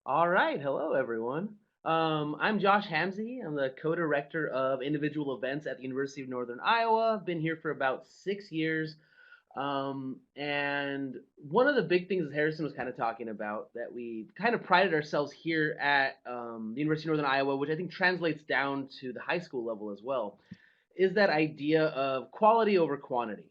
All right, hello everyone. I'm Josh Hamzehee. I'm the co-director of individual events at the University of Northern Iowa. I've been here for about 6 years. And one of the big things that Harrison was kind of talking about that we kind of prided ourselves here at the University of Northern Iowa, which I think translates down to the high school level as well, is that idea of quality over quantity.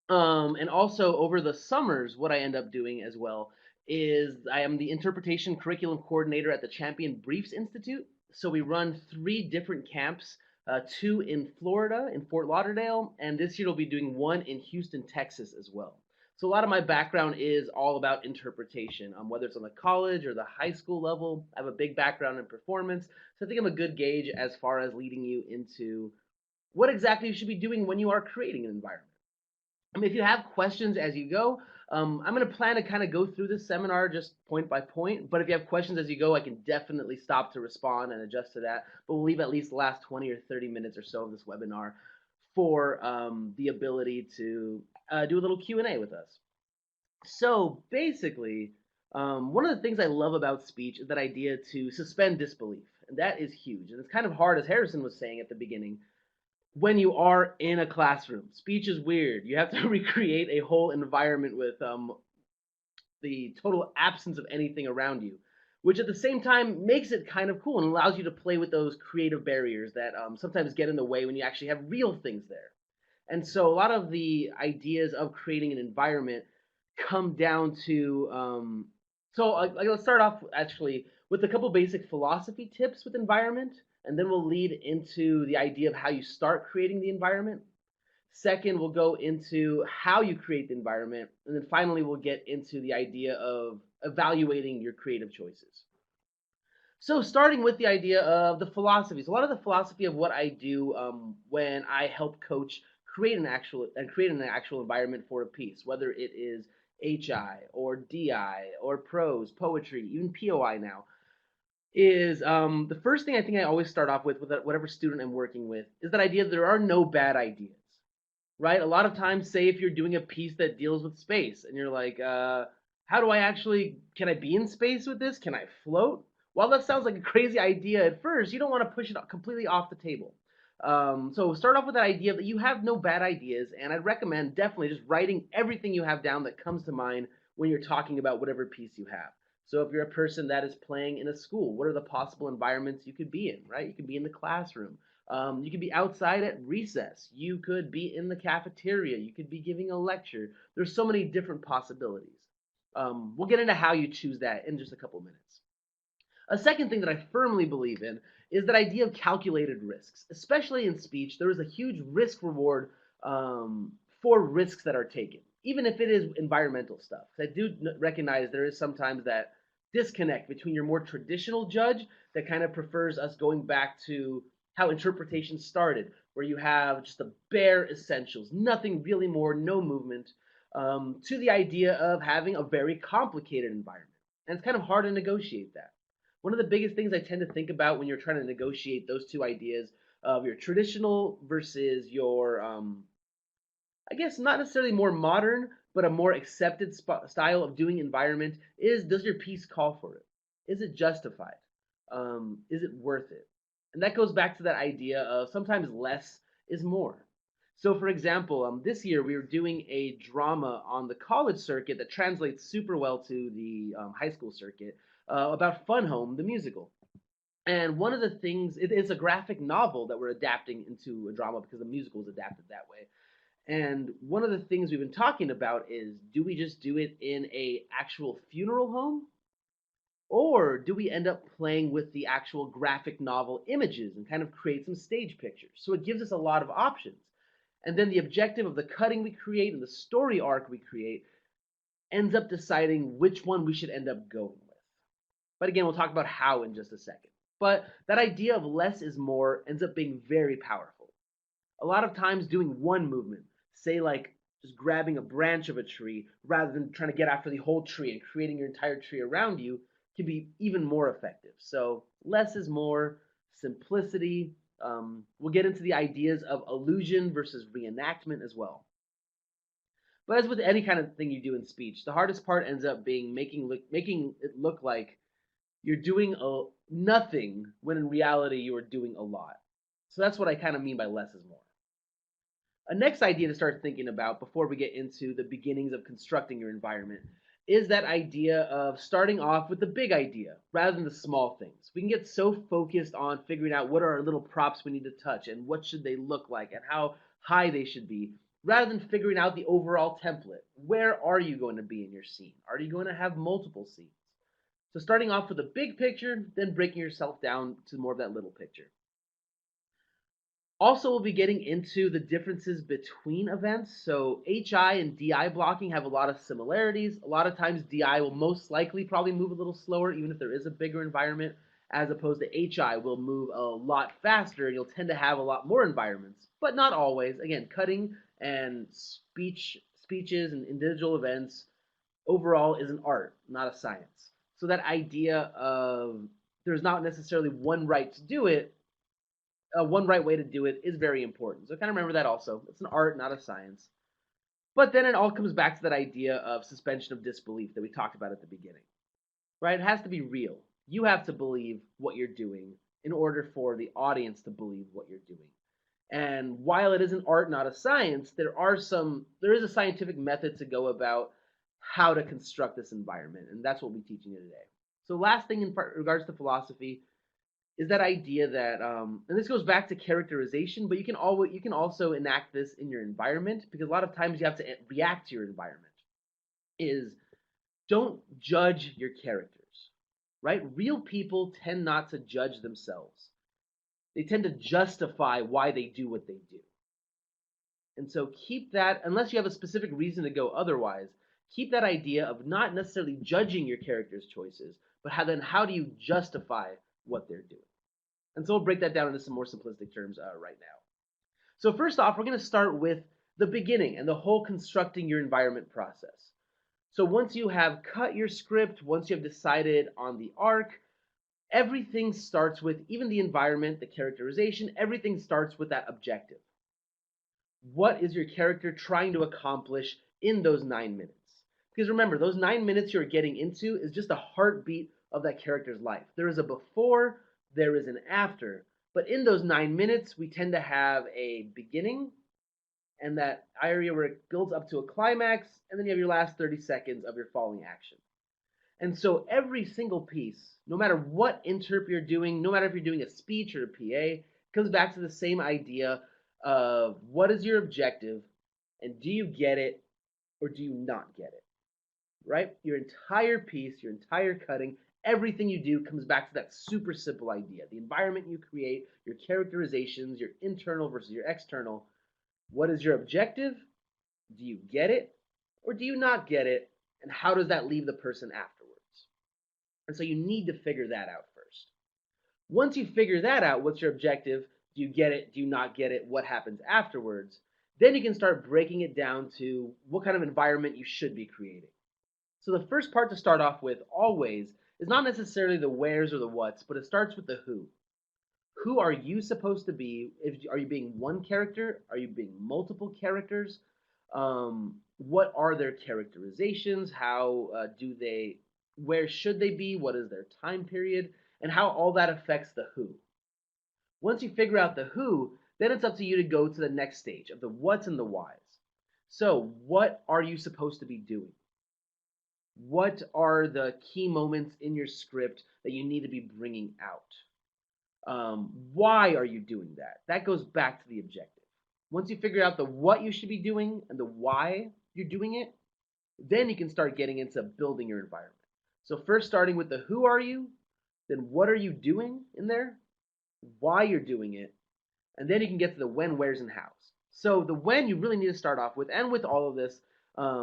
And also over the summers, what I end up doing as well is I am the interpretation curriculum coordinator at the Champion Briefs Institute. So we run three different camps, two in Florida, in Fort Lauderdale, and this year we'll be doing one in Houston, Texas as well. So a lot of my background is all about interpretation, whether it's on the college or the high school level. I have a big background in performance, so I think I'm a good gauge as far as leading you into what exactly you should be doing when you are creating an environment. If you have questions as you go, I'm going to plan to kind of go through this seminar just point by point. But if you have questions as you go, I can definitely stop to respond and adjust to that. But we'll leave at least the last 20 or 30 minutes or so of this webinar for the ability to do a little Q&A with us. So basically, one of the things I love about speech is that idea to suspend disbelief. And that is huge. And it's kind of hard, as Harrison was saying at the beginning, when you are in a classroom. Speech is weird. You have to recreate a whole environment with the total absence of anything around you, which at the same time makes it kind of cool and allows you to play with those creative barriers that sometimes get in the way when you actually have real things there. And so a lot of the ideas of creating an environment come down to let's start off actually with a couple basic philosophy tips with environment, and then we'll lead into the idea of how you start creating the environment. Second, we'll go into how you create the environment, and then finally we'll get into the idea of evaluating your creative choices. So starting with the idea of the philosophies, a lot of the philosophy of what I do when I help coach create an actual environment for a piece, whether it is HI or DI or prose, poetry, even POI now, is the first thing I think I always start off with whatever student I'm working with is that idea that there are no bad ideas, right? A lot of times, say if you're doing a piece that deals with space and you're like, how do I actually, can I be in space with this? Can I float? While that sounds like a crazy idea at first, you don't want to push it completely off the table. So start off with that idea that you have no bad ideas, and I'd recommend definitely just writing everything you have down that comes to mind when you're talking about whatever piece you have. So if you're a person that is playing in a school, what are the possible environments you could be in, right? You could be in the classroom. You could be outside at recess. You could be in the cafeteria. You could be giving a lecture. There's so many different possibilities. We'll get into how you choose that in just a couple minutes. A second thing that I firmly believe in is that idea of calculated risks, especially in speech. There is a huge risk reward for risks that are taken, even if it is environmental stuff. I do recognize there is sometimes that disconnect between your more traditional judge that kind of prefers us going back to how interpretation started, where you have just the bare essentials, nothing really more, no movement, to the idea of having a very complicated environment. And it's kind of hard to negotiate that. One of the biggest things I tend to think about when you're trying to negotiate those two ideas of your traditional versus your, I guess not necessarily more modern, but a more accepted style of doing environment is, does your piece call for it? Is it justified? Is it worth it? And that goes back to that idea of sometimes less is more. So, for example, this year we were doing a drama on the college circuit that translates super well to the high school circuit about Fun Home, the musical. And one of the things, it's a graphic novel that we're adapting into a drama because the musical is adapted that way. And one of the things we've been talking about is, do we just do it in a actual funeral home, or do we end up playing with the actual graphic novel images and kind of create some stage pictures? So it gives us a lot of options. And then the objective of the cutting we create and the story arc we create ends up deciding which one we should end up going with. But again, we'll talk about how in just a second. But that idea of less is more ends up being very powerful. A lot of times doing one movement, say like just grabbing a branch of a tree rather than trying to get after the whole tree and creating your entire tree around you, can be even more effective. So less is more, simplicity. We'll get into the ideas of illusion versus reenactment as well. But as with any kind of thing you do in speech, the hardest part ends up being making it look like you're doing nothing when in reality you are doing a lot. So that's what I kind of mean by less is more. A next idea to start thinking about before we get into the beginnings of constructing your environment is that idea of starting off with the big idea rather than the small things. We can get so focused on figuring out what are our little props we need to touch and what should they look like and how high they should be rather than figuring out the overall template. Where are you going to be in your scene? Are you going to have multiple scenes? So starting off with a big picture, then breaking yourself down to more of that little picture. Also, we'll be getting into the differences between events. So HI and DI blocking have a lot of similarities. A lot of times DI will most likely probably move a little slower, even if there is a bigger environment, as opposed to HI will move a lot faster, and you'll tend to have a lot more environments, but not always. Again, cutting and speeches and individual events overall is an art, not a science. So that idea of there's not necessarily one right to do it, one right way to do it is very important. So kind of remember that also. It's an art, not a science. But then it all comes back to that idea of suspension of disbelief that we talked about at the beginning, right? It has to be real. You have to believe what you're doing in order for the audience to believe what you're doing. And while it is an art, not a science, there is a scientific method to go about how to construct this environment, and that's what we'll be teaching you today. So last thing in regards to philosophy is that idea that and this goes back to characterization, but you can also enact this in your environment because a lot of times you have to react to your environment. Is don't judge your characters, right? Real people tend not to judge themselves. They tend to justify why they do what they do. And so keep that, unless you have a specific reason to go otherwise, keep that idea of not necessarily judging your character's choices, but how do you justify what they're doing? And so we'll break that down into some more simplistic terms right now. So first off, we're going to start with the beginning and the whole constructing your environment process. So once you have cut your script, once you have decided on the arc, everything starts with, even the environment, the characterization, everything starts with that objective. What is your character trying to accomplish in those 9 minutes? Because remember, those 9 minutes you're getting into is just a heartbeat of that character's life. There is a before, there is an after. But in those 9 minutes, we tend to have a beginning and that area where it builds up to a climax, and then you have your last 30 seconds of your falling action. And so every single piece, no matter what interp you're doing, no matter if you're doing a speech or a PA, comes back to the same idea of what is your objective, and do you get it or do you not get it? Right? Your entire piece, your entire cutting, everything you do comes back to that super simple idea. The environment you create, your characterizations, your internal versus your external. What is your objective? Do you get it or do you not get it? And how does that leave the person afterwards? And so you need to figure that out first. Once you figure that out, what's your objective? Do you get it? Do you not get it? What happens afterwards? Then you can start breaking it down to what kind of environment you should be creating. So the first part to start off with always is not necessarily the wheres or the whats, but it starts with the who. Who are you supposed to be? Are you being one character? Are you being multiple characters? What are their characterizations? Where should they be? What is their time period? And how all that affects the who. Once you figure out the who, then it's up to you to go to the next stage of the what's and the whys. So what are you supposed to be doing? What are the key moments in your script that you need to be bringing out? Why are you doing that? That goes back to the objective. Once you figure out the what you should be doing and the why you're doing it, then you can start getting into building your environment. So first starting with the who are you, then what are you doing in there, why you're doing it, and then you can get to the when, where's, and hows. So the when you really need to start off with, and with all of this, I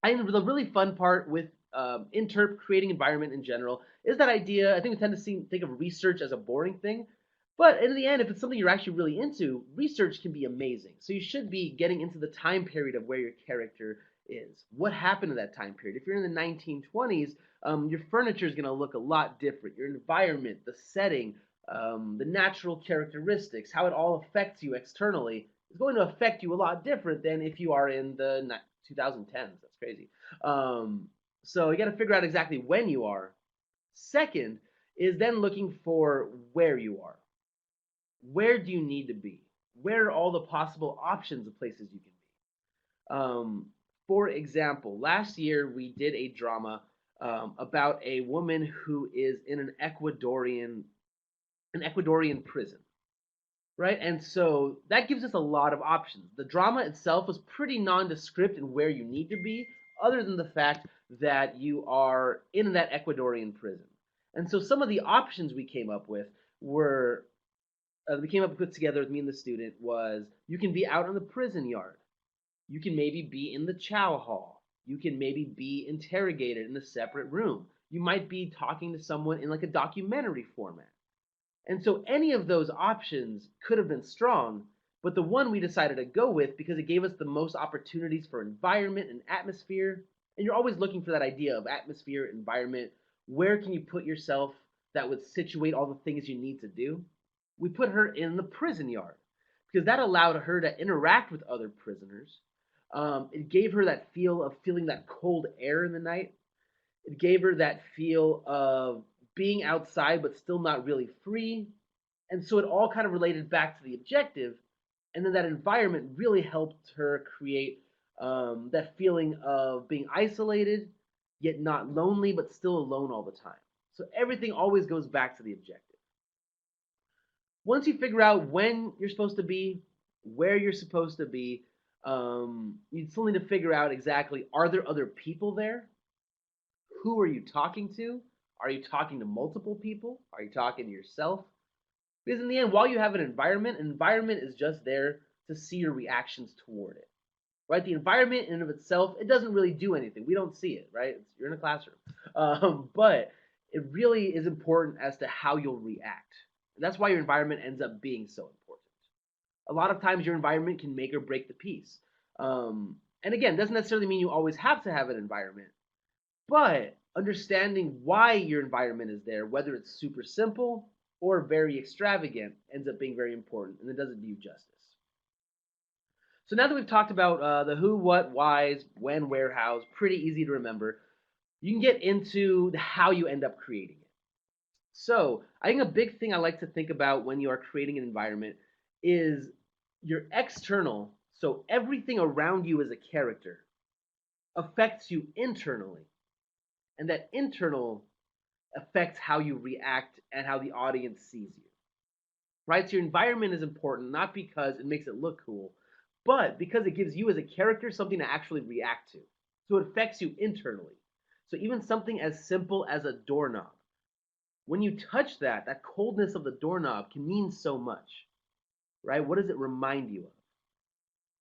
think the really fun part with interp creating environment in general is that idea. I think we tend to think of research as a boring thing, but in the end, if it's something you're actually really into, research can be amazing. So you should be getting into the time period of where your character is. What happened in that time period? If you're in the 1920s, your furniture is going to look a lot different. Your environment, the setting, the natural characteristics, how it all affects you externally is going to affect you a lot different than if you are in the 2010s. That's crazy. So you got to figure out exactly when you are, Second is then looking for where you are. Where do you need to be? Where are all the possible options of places you can be? For example, last year we did a drama about a woman who is in an Ecuadorian prison, right? And so that gives us a lot of options. The drama itself was pretty nondescript in where you need to be, other than the fact that you are in that Ecuadorian prison. And so some of the options we came up with were we came up put together with me and the student was you can be out in the prison yard. You can maybe be in the chow hall. You can maybe be interrogated in a separate room. You might be talking to someone in like a documentary format. And so any of those options could have been strong, but the one we decided to go with because it gave us the most opportunities for environment and atmosphere. And you're always looking for that idea of atmosphere, environment. Where can you put yourself that would situate all the things you need to do? We put her in the prison yard because that allowed her to interact with other prisoners. It gave her that feel of feeling that cold air in the night. It gave her that feel of being outside but still not really free. And so it all kind of related back to the objective. And then that environment really helped her create that feeling of being isolated, yet not lonely, but still alone all the time. So everything always goes back to the objective. Once you figure out when you're supposed to be, where you're supposed to be, you still need to figure out exactly, are there other people there? Who are you talking to? Are you talking to multiple people? Are you talking to yourself? Because in the end, while you have an environment is just there to see your reactions toward it, right? The environment in and of itself, it doesn't really do anything. We don't see it, right? You're in a classroom. But it really is important as to how you'll react. And that's why your environment ends up being so important. A lot of times your environment can make or break the piece. And again, doesn't necessarily mean you always have to have an environment, but understanding why your environment is there, whether it's super simple or very extravagant, ends up being very important, and it doesn't do you justice. So now that we've talked about the who, what, whys, when, where, hows, pretty easy to remember, you can get into the how you end up creating it. So I think a big thing I like to think about when you are creating an environment is your external, so everything around you as a character affects you internally. And that internal affects how you react and how the audience sees you. Right? So your environment is important, not because it makes it look cool, but because it gives you as a character something to actually react to. So it affects you internally. So even something as simple as a doorknob, when you touch that coldness of the doorknob can mean so much, right? What does it remind you of?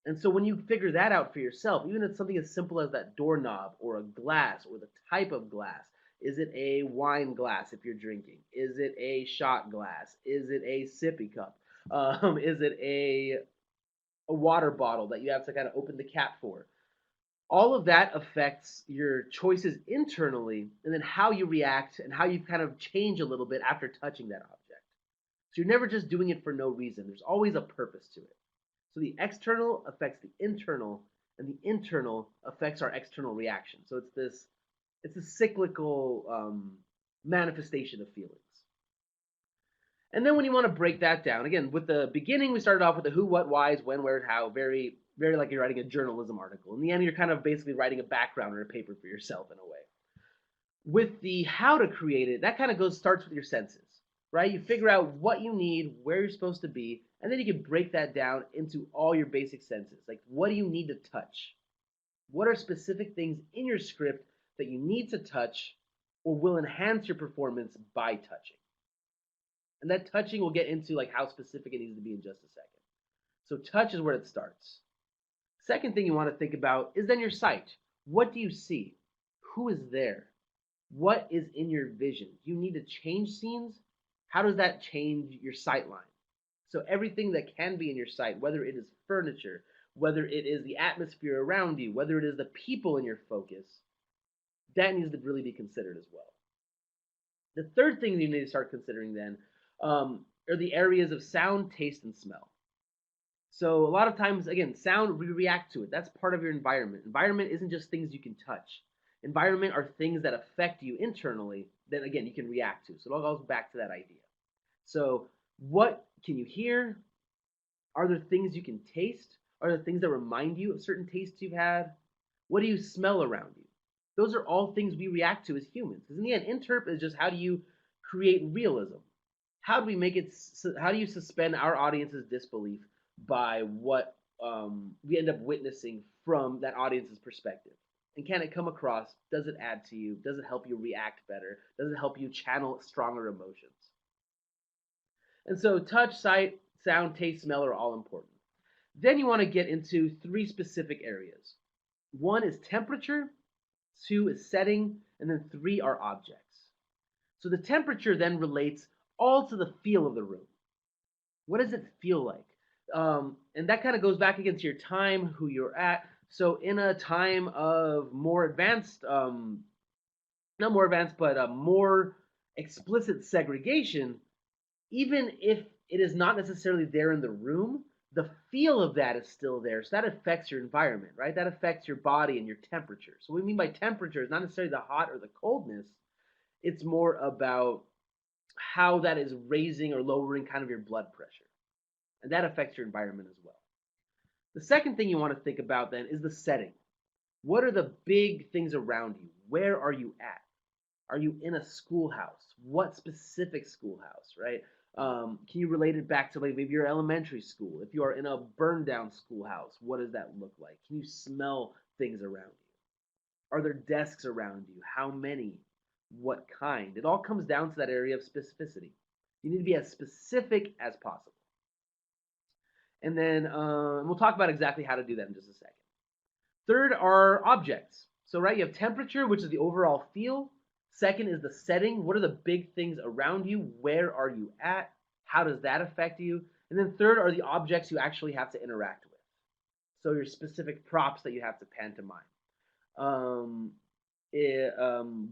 And so when you figure that out for yourself, even if it's something as simple as that doorknob or a glass or the type of glass, is it a wine glass if you're drinking? Is it a shot glass? Is it a sippy cup? Is it a water bottle that you have to kind of open the cap for? All of that affects your choices internally and then how you react and how you kind of change a little bit after touching that object. So you're never just doing it for no reason. There's always a purpose to it. So the external affects the internal, and the internal affects our external reaction. So it's a cyclical manifestation of feelings. And then when you want to break that down, again, with the beginning, we started off with the who, what, whys, when, where, how, very, very like you're writing a journalism article. In the end, you're kind of basically writing a background or a paper for yourself in a way. With the how to create it, that kind of starts with your senses, right? You figure out what you need, where you're supposed to be, and then you can break that down into all your basic senses. Like, what do you need to touch? What are specific things in your script that you need to touch or will enhance your performance by touching? And that touching will get into like how specific it needs to be in just a second. So touch is where it starts. Second thing you want to think about is then your sight. What do you see? Who is there? What is in your vision? Do you need to change scenes? How does that change your sight line? So everything that can be in your sight, whether it is furniture, whether it is the atmosphere around you, whether it is the people in your focus, that needs to really be considered as well. The third thing you need to start considering then are the areas of sound, taste, and smell. So a lot of times, again, sound, we react to it. That's part of your environment. Environment isn't just things you can touch. Environment are things that affect you internally that, again, you can react to. So it all goes back to that idea. So what can you hear? Are there things you can taste? Are there things that remind you of certain tastes you've had? What do you smell around you? Those are all things we react to as humans. Because in the end, interp is just how do you create realism? How do we make it? How do you suspend our audience's disbelief by what we end up witnessing from that audience's perspective? And can it come across? Does it add to you? Does it help you react better? Does it help you channel stronger emotions? And so touch, sight, sound, taste, smell are all important. Then you want to get into three specific areas. One is temperature, two is setting, and then three are objects. So the temperature then relates all to the feel of the room. What does it feel like? And that kind of goes back against your time, who you're at. So in a time of more advanced, not more advanced, but more explicit segregation, even if it is not necessarily there in the room, the feel of that is still there. So that affects your environment, right? That affects your body and your temperature. So what we mean by temperature is not necessarily the hot or the coldness. It's more about how that is raising or lowering kind of your blood pressure. And that affects your environment as well. The second thing you want to think about then is the setting. What are the big things around you? Where are you at? Are you in a schoolhouse? What specific schoolhouse, right? Can you relate it back to like maybe your elementary school? If you are in a burned down schoolhouse, what does that look like? Can you smell things around you? Are there desks around you? How many? What kind? It all comes down to that area of specificity. You need to be as specific as possible. And then we'll talk about exactly how to do that in just a second. Third are objects. So, right, you have temperature, which is the overall feel. Second is the setting. What are the big things around you? Where are you at? How does that affect you? And then third are the objects you actually have to interact with. So your specific props that you have to pantomime.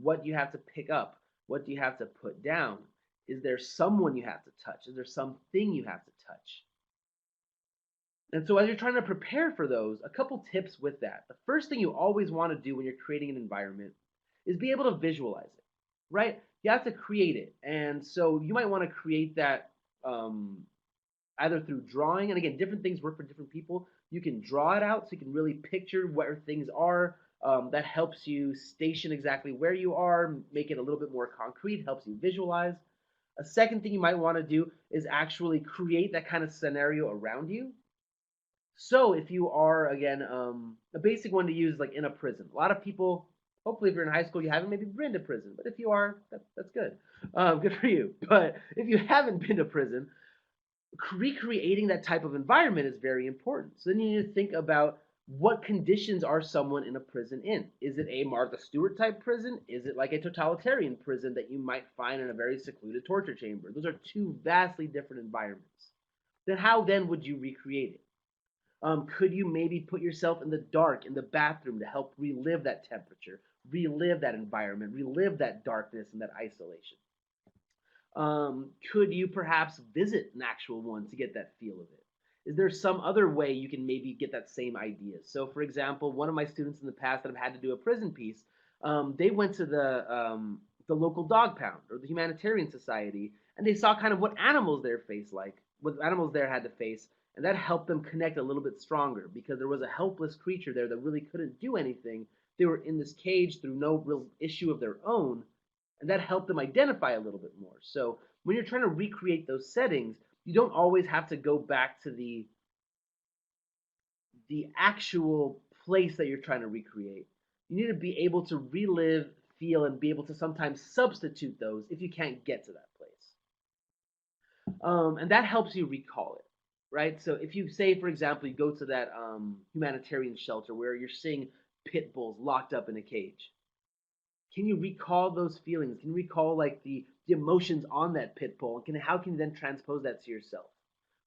What you have to pick up? What do you have to put down? Is there someone you have to touch? Is there something you have to touch? And so as you're trying to prepare for those, a couple tips with that. The first thing you always want to do when you're creating an environment is be able to visualize it, right? You have to create it. And so you might want to create that either through drawing, and again, different things work for different people. You can draw it out so you can really picture where things are. That helps you station exactly where you are, make it a little bit more concrete, helps you visualize. A second thing you might want to do is actually create that kind of scenario around you. So if you are, again, a basic one to use like in a prison. A lot of people, hopefully if you're in high school, you haven't maybe been to prison. But if you are, that's good. Good for you. But if you haven't been to prison, recreating that type of environment is very important. So then you need to think about what conditions are someone in a prison in? Is it a Martha Stewart type prison? Is it like a totalitarian prison that you might find in a very secluded torture chamber? Those are two vastly different environments. Then how then would you recreate it? Could you maybe put yourself in the dark in the bathroom to help relive that temperature, relive that environment, relive that darkness and that isolation? Could you perhaps visit an actual one to get that feel of it? Is there some other way you can maybe get that same idea? So, for example, one of my students in the past that have had to do a prison piece, they went to the local dog pound or the humanitarian society, and they saw kind of what animals there face like, what animals there had to face, and that helped them connect a little bit stronger because there was a helpless creature there that really couldn't do anything. They were in this cage through no real issue of their own, and that helped them identify a little bit more. So when you're trying to recreate those settings, you don't always have to go back to the actual place that you're trying to recreate. You need to be able to relive, feel, and be able to sometimes substitute those if you can't get to that place. And that helps you recall it, right? So if you say, for example, you go to that humanitarian shelter where you're seeing pit bulls locked up in a cage, can you recall those feelings? Can you recall like the emotions on that pit bull? How can you then transpose that to yourself?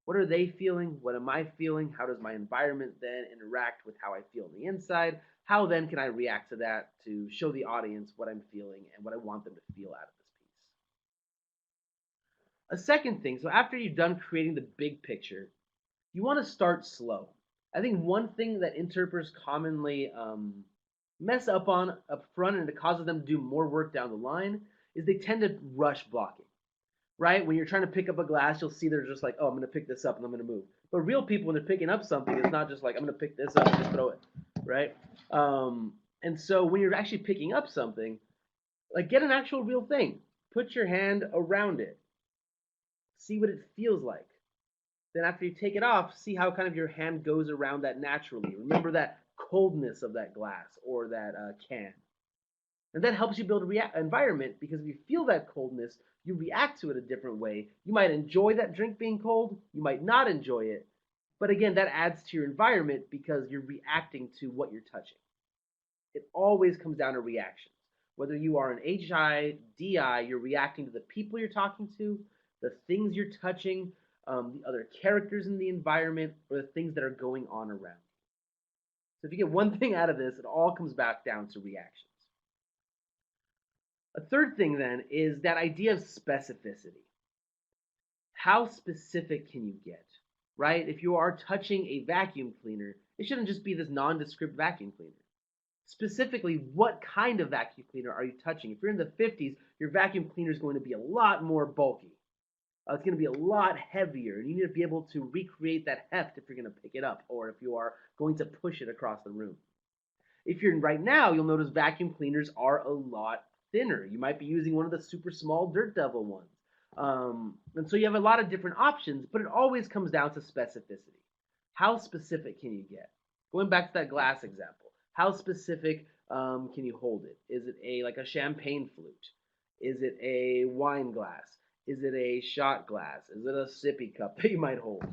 What are they feeling? What am I feeling? How does my environment then interact with how I feel on the inside? How then can I react to that to show the audience what I'm feeling and what I want them to feel out of this piece? A second thing, so after you've done creating the big picture, you want to start slow. I think one thing that interpreters commonly mess up front and it causes them to do more work down the line is they tend to rush blocking, right? When you're trying to pick up a glass, you'll see they're just like, oh, I'm going to pick this up and I'm going to move. But real people, when they're picking up something, it's not just like, I'm going to pick this up and just throw it, right? And so when you're actually picking up something, like get an actual real thing. Put your hand around it. See what it feels like. Then after you take it off, see how kind of your hand goes around that naturally. Remember that coldness of that glass or that can. And that helps you build an environment because if you feel that coldness, you react to it a different way. You might enjoy that drink being cold, you might not enjoy it. But again, that adds to your environment because you're reacting to what you're touching. It always comes down to reactions. Whether you are an HI, DI, you're reacting to the people you're talking to, the things you're touching, the other characters in the environment, or the things that are going on around you. So if you get one thing out of this, it all comes back down to reactions. A third thing then is that idea of specificity. How specific can you get, right? If you are touching a vacuum cleaner, it shouldn't just be this nondescript vacuum cleaner. Specifically, what kind of vacuum cleaner are you touching? If you're in the 50s, your vacuum cleaner is going to be a lot more bulky. It's going to be a lot heavier, and you need to be able to recreate that heft if you're going to pick it up, or if you are going to push it across the room. If you're right now, you'll notice vacuum cleaners are a lot thinner. You might be using one of the super small Dirt Devil ones. And so you have a lot of different options, but it always comes down to specificity. How specific can you get? Going back to that glass example, how specific can you hold it? Is it like a champagne flute? Is it a wine glass? Is it a shot glass? Is it a sippy cup that you might hold?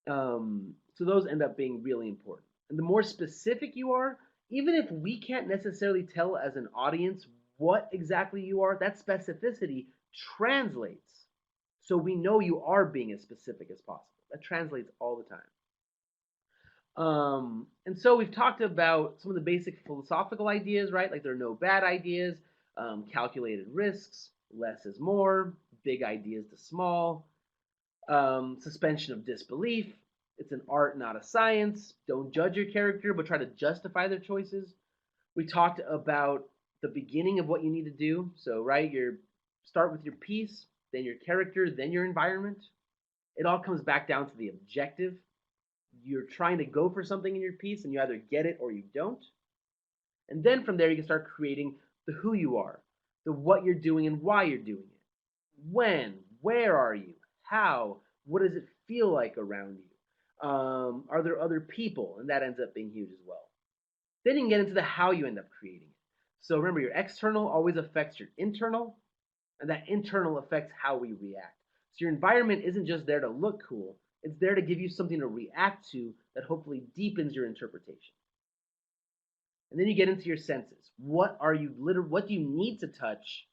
So those end up being really important. And the more specific you are, even if we can't necessarily tell as an audience what exactly you are, that specificity translates. So we know you are being as specific as possible. That translates all the time. And so we've talked about some of the basic philosophical ideas, right? Like there are no bad ideas, calculated risks, less is more, big ideas to small, suspension of disbelief. It's an art, not a science. Don't judge your character, but try to justify their choices. We talked about the beginning of what you need to do. So, right, you start with your piece, then your character, then your environment. It all comes back down to the objective. You're trying to go for something in your piece, and you either get it or you don't. And then from there, you can start creating the who you are, the what you're doing and why you're doing it. When, where are you, how, what does it feel like around you? Are there other people? And that ends up being huge as well. Then you can get into the how you end up creating it. So remember, your external always affects your internal, and that internal affects how we react. So your environment isn't just there to look cool, it's there to give you something to react to that hopefully deepens your interpretation. And then you get into your senses. What do you need to touch?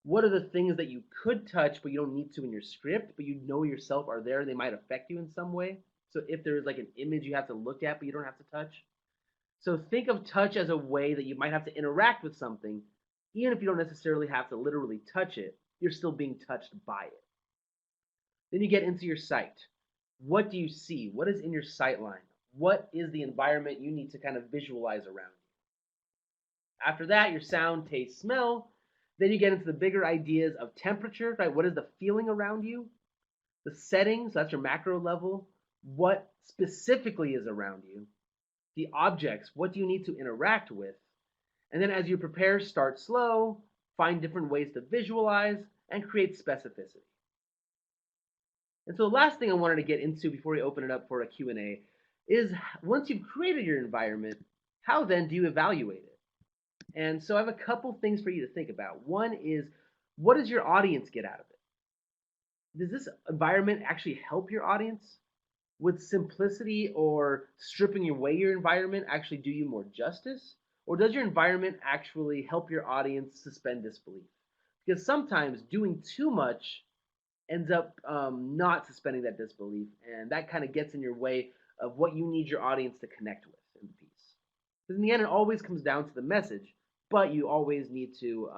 What are the things that you could touch but you don't need to in your script, but you know yourself are there and they might affect you in some way? So if there is like an image you have to look at but you don't have to touch. So think of touch as a way that you might have to interact with something, even if you don't necessarily have to literally touch it, you're still being touched by it. Then you get into your sight. What do you see? What is in your sight line? What is the environment you need to kind of visualize around you? After that, your sound, taste, smell. Then you get into the bigger ideas of temperature, right? What is the feeling around you? The settings, that's your macro level. What specifically is around you? The objects, what do you need to interact with? And then as you prepare, start slow, find different ways to visualize, and create specificity. And so the last thing I wanted to get into before we open it up for a Q&A is once you've created your environment, how then do you evaluate it? And so I have a couple things for you to think about. One is, what does your audience get out of it? Does this environment actually help your audience? Would simplicity or stripping away your environment actually do you more justice? Or does your environment actually help your audience suspend disbelief? Because sometimes doing too much ends up not suspending that disbelief, and that kind of gets in your way of what you need your audience to connect with in the piece. Because in the end, it always comes down to the message, but you always need to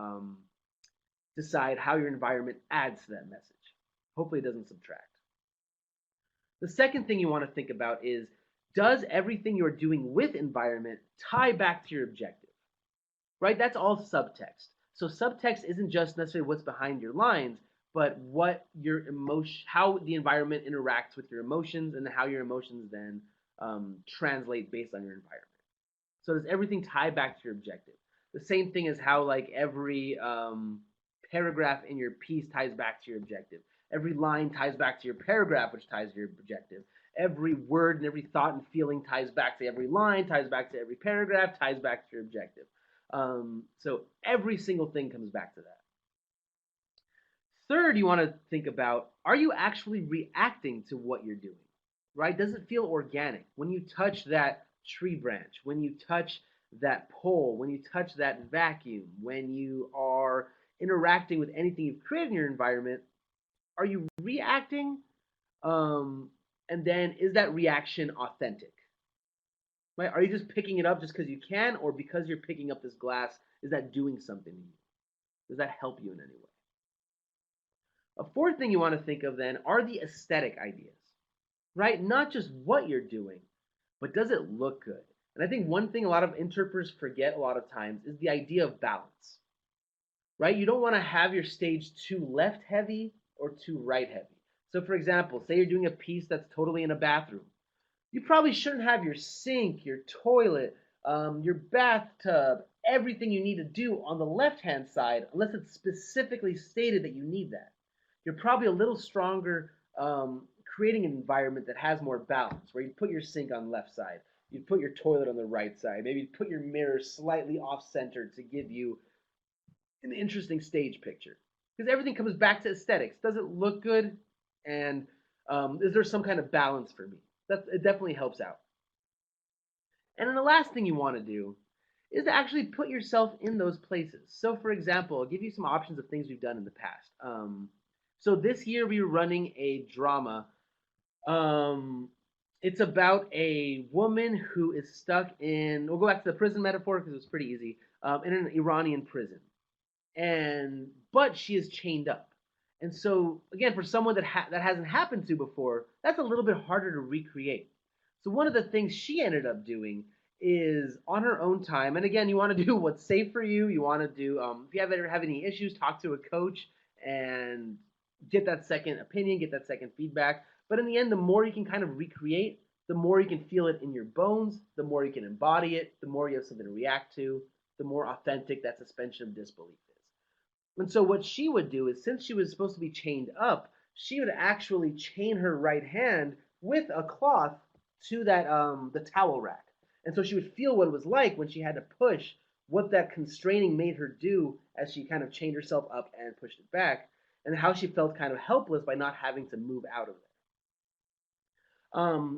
decide how your environment adds to that message. Hopefully it doesn't subtract. The second thing you want to think about is, does everything you're doing with environment tie back to your objective? right? That's all subtext. So subtext isn't just necessarily what's behind your lines, but what your emotion, how the environment interacts with your emotions, and how your emotions then translate based on your environment. So does everything tie back to your objective? The same thing as how like every paragraph in your piece ties back to your objective. Every line ties back to your paragraph, which ties to your objective. Every word and every thought and feeling ties back to every line, ties back to every paragraph, ties back to your objective. So every single thing comes back to that. Third, you want to think about, are you actually reacting to what you're doing? Right? Does it feel organic? When you touch that tree branch, when you touch that pole, when you touch that vacuum, when you are interacting with anything you've created in your environment, are you reacting? Um, and then is that reaction authentic? Right? Are you just picking it up just because you can, or because you're picking up this glass, is that doing something to you? Does that help you in any way? A fourth thing you want to think of then are the aesthetic ideas, right? Not just what you're doing, but does it look good? And I think one thing a lot of interpreters forget a lot of times is the idea of balance, right? You don't want to have your stage too left heavy or too right heavy. So, for example, say you're doing a piece that's totally in a bathroom. You probably shouldn't have your sink, your toilet, your bathtub, everything you need to do on the left hand side unless it's specifically stated that you need that. You're probably a little stronger creating an environment that has more balance, where you put your sink on the left side, you put your toilet on the right side, maybe you put your mirror slightly off center to give you an interesting stage picture. Because everything comes back to aesthetics. Does it look good? And is there some kind of balance for me? It definitely helps out. And then the last thing you want to do is to actually put yourself in those places. So, for example, I'll give you some options of things we've done in the past. So this year we were running a drama. Um, it's about a woman who is stuck in. We'll go back to the prison metaphor because it's pretty easy. In an Iranian prison, but she is chained up. And so again, for someone that hasn't happened to before, that's a little bit harder to recreate. So one of the things she ended up doing is on her own time. And again, you want to do what's safe for you. You want to do if you ever have any issues, talk to a coach and get that second opinion, get that second feedback. But in the end, the more you can kind of recreate, the more you can feel it in your bones, the more you can embody it, the more you have something to react to, the more authentic that suspension of disbelief is. And so what she would do is, since she was supposed to be chained up, she would actually chain her right hand with a cloth to that the towel rack. And so she would feel what it was like when she had to push, what that constraining made her do as she kind of chained herself up and pushed it back, and how she felt kind of helpless by not having to move out of there.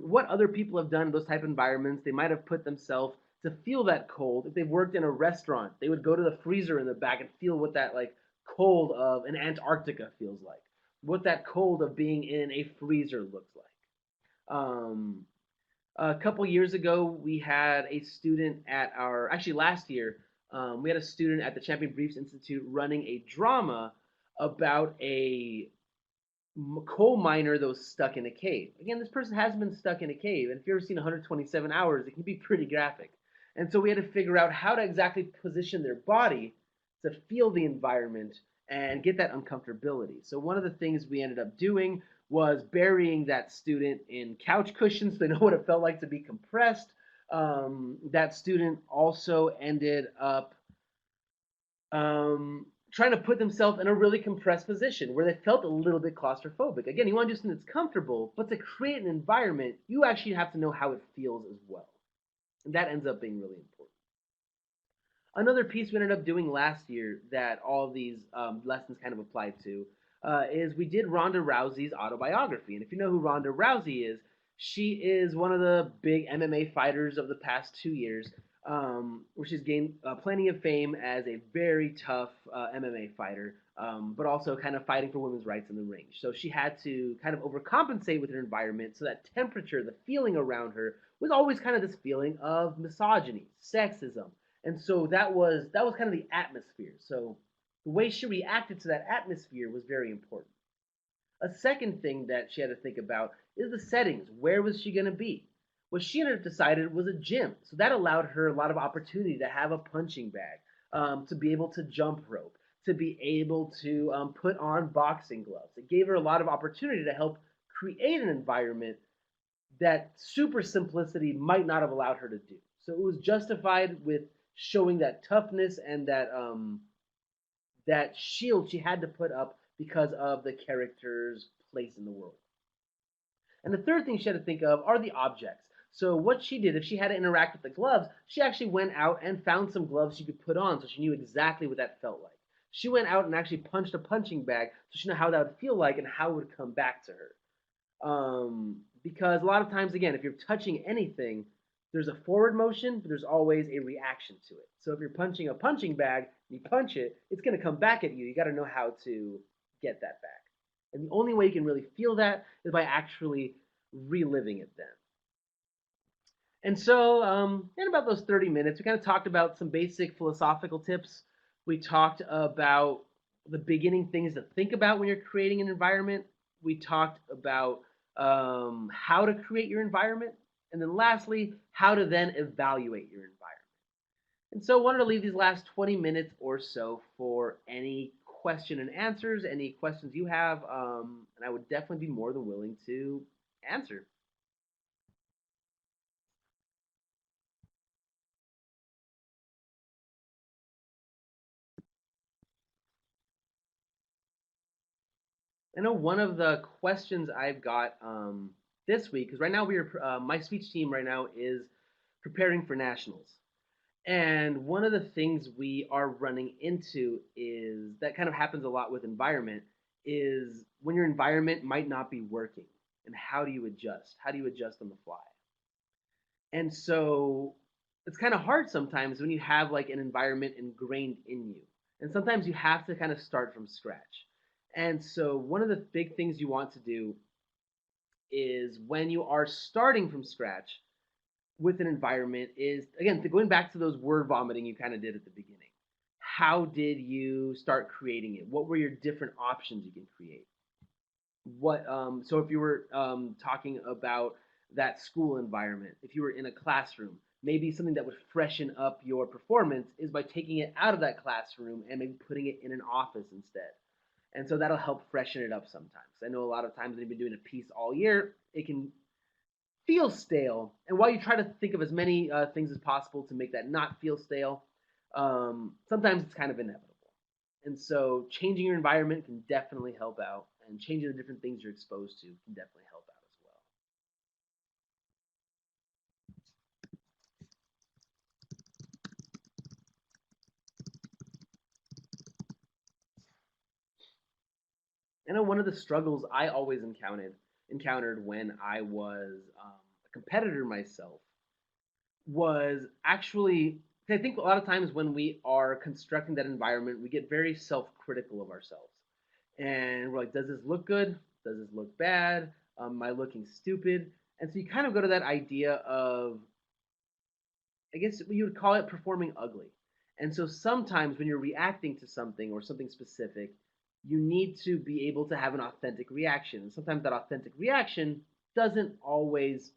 What other people have done in those type of environments, they might have put themselves to feel that cold. If they've worked in a restaurant, they would go to the freezer in the back and feel what that like cold of an Antarctica feels like, what that cold of being in a freezer looks like. A couple years ago, we had a student at actually last year, we had a student at the Champion Briefs Institute running a drama about a coal miner that was stuck in a cave. Again, this person has been stuck in a cave, and if you've ever seen 127 hours, it can be pretty graphic. And so we had to figure out how to exactly position their body to feel the environment and get that uncomfortability. So one of the things we ended up doing was burying that student in couch cushions so they know what it felt like to be compressed. That student also ended up trying to put themselves in a really compressed position where they felt a little bit claustrophobic. Again, you want to do something that's comfortable, but to create an environment, you actually have to know how it feels as well. And that ends up being really important. Another piece we ended up doing last year that all of these lessons kind of applied to is we did Ronda Rousey's autobiography. And if you know who Ronda Rousey is, she is one of the big MMA fighters of the past 2 years, where she's gained plenty of fame as a very tough MMA fighter, but also kind of fighting for women's rights in the ring. So she had to kind of overcompensate with her environment, so that temperature, the feeling around her, was always kind of this feeling of misogyny, sexism. And so that was kind of the atmosphere. So the way she reacted to that atmosphere was very important. A second thing that she had to think about is the settings. Where was she going to be? What she ended up decided was a gym. So that allowed her a lot of opportunity to have a punching bag, to be able to jump rope, to be able to put on boxing gloves. It gave her a lot of opportunity to help create an environment that super simplicity might not have allowed her to do. So it was justified with showing that toughness and that shield she had to put up because of the character's place in the world. And the third thing she had to think of are the objects. So what she did, if she had to interact with the gloves, she actually went out and found some gloves she could put on so she knew exactly what that felt like. She went out and actually punched a punching bag so she knew how that would feel like and how it would come back to her. Because a lot of times, again, if you're touching anything, there's a forward motion, but there's always a reaction to it. So if you're punching a punching bag, you punch it, it's going to come back at you. You got to know how to get that back. And the only way you can really feel that is by actually reliving it then. And so, in about those 30 minutes, we kind of talked about some basic philosophical tips. We talked about the beginning things to think about when you're creating an environment. We talked about how to create your environment. And then lastly, how to then evaluate your environment. And so I wanted to leave these last 20 minutes or so for any question and answers, any questions you have, and I would definitely be more than willing to answer. I know one of the questions I've got this week, because right now my speech team right now is preparing for nationals. And one of the things we are running into is that kind of happens a lot with environment is when your environment might not be working. And how do you adjust? How do you adjust on the fly? And so it's kind of hard sometimes when you have like an environment ingrained in you. And sometimes you have to kind of start from scratch. And so one of the big things you want to do is when you are starting from scratch with an environment is, again, going back to those word vomiting you kind of did at the beginning. How did you start creating it? What were your different options you can create? So if you were talking about that school environment, if you were in a classroom, maybe something that would freshen up your performance is by taking it out of that classroom and maybe putting it in an office instead. And so that'll help freshen it up sometimes. I know a lot of times when you've been doing a piece all year, it can feel stale. And while you try to think of as many things as possible to make that not feel stale, sometimes it's kind of inevitable. And so changing your environment can definitely help out, and changing the different things you're exposed to can definitely help out as well. I know one of the struggles I always encountered when I was a competitor myself was actually, I think a lot of times when we are constructing that environment, we get very self-critical of ourselves. And we're like, does this look good? Does this look bad? Am I looking stupid? And so you kind of go to that idea of, I guess you would call it performing ugly. And so sometimes when you're reacting to something or something specific, you need to be able to have an authentic reaction. And sometimes that authentic reaction doesn't always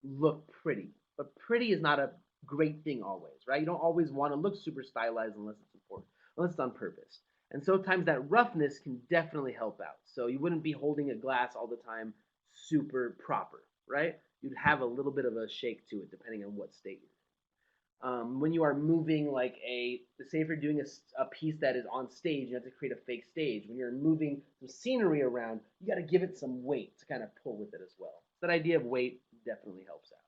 look pretty. But pretty is not a great thing always, right? You don't always want to look super stylized unless it's important, unless it's on purpose. And sometimes that roughness can definitely help out. So you wouldn't be holding a glass all the time super proper, right? You'd have a little bit of a shake to it depending on what state you're in. When you are moving like say if you're doing a piece that is on stage, you have to create a fake stage. When you're moving some scenery around, you got to give it some weight to kind of pull with it as well. So that idea of weight definitely helps out.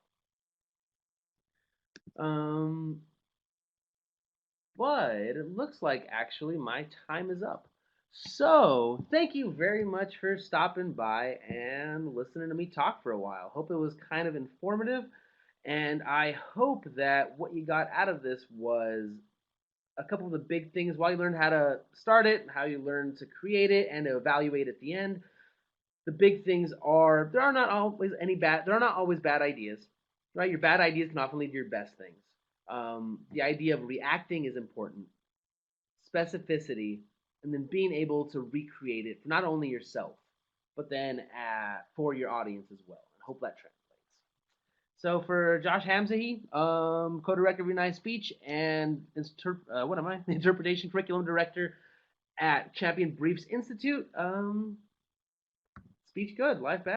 But it looks like actually my time is up. So thank you very much for stopping by and listening to me talk for a while. Hope it was kind of informative, and I hope that what you got out of this was a couple of the big things while you learned how to start it, how you learn to create it, and to evaluate at the end. The big things are there are not always bad ideas, right? Your bad ideas can often lead to your best things. The idea of reacting is important, specificity, and then being able to recreate it for not only yourself, but then for your audience as well. And hope that translates. So for Josh Hamzehee, co-director of United Speech and interpretation curriculum director at Champion Briefs Institute. Speech good, life bad.